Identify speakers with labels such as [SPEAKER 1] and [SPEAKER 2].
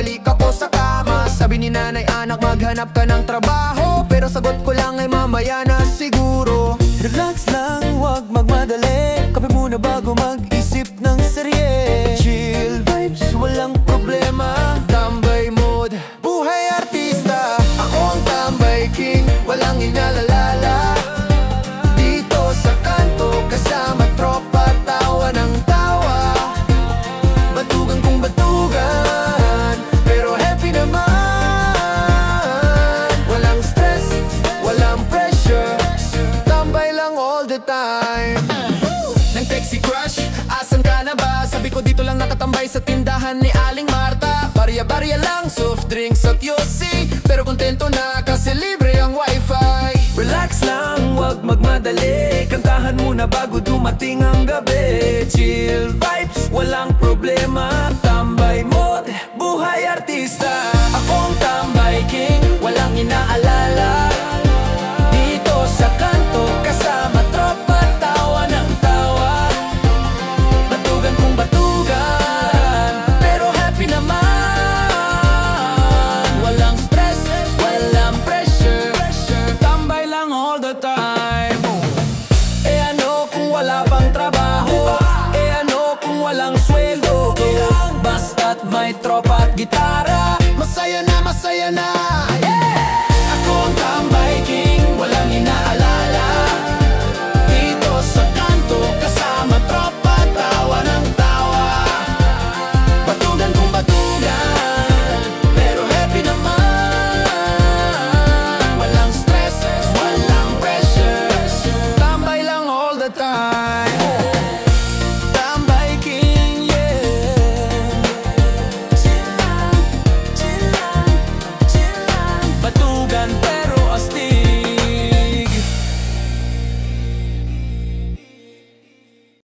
[SPEAKER 1] balik ako sa kama. Sabi ni nanay, anak, maghanap ka ng trabaho. Pero sagot ko lang ay mamaya na siguro.
[SPEAKER 2] Relax lang, wag magmadali. Kape muna bago mag-isip ng serye.
[SPEAKER 1] Chill vibes, walang problema. Tambay mode, buhay artista. Ako ang tambay king, walang inalalala. Dito sa kanto, kasama tropa, tawa ng tawa. Batugan kong batugan, pero happy naman. Walang stress, walang pressure. Tambay lang all the time. Nang text si crush, asan ka na ba? Sabi ko dito lang nakatambay sa tindahan ni Aling Marta. Barya-barya lang, soft drinks at yosi. Pero kontento na kasi libre ang wifi.
[SPEAKER 2] Relax lang, wag magmadali. Kantahan muna bago dumating ang gabi. Chill vibes, walang problema. Tambay mode, buhay artista.
[SPEAKER 1] Ako ang tambay king, walang inaalala. Dito sa kanto, kasama tropa, tawa ng tawa. Batugan kong batugan, pero happy naman. Walang stress, walang pressure. Tambay lang all the time. Eh ano kung wala pang trabaho? Eh ano kung walang sweldo? Basta't may tropa at gitara, masaya na, masaya na.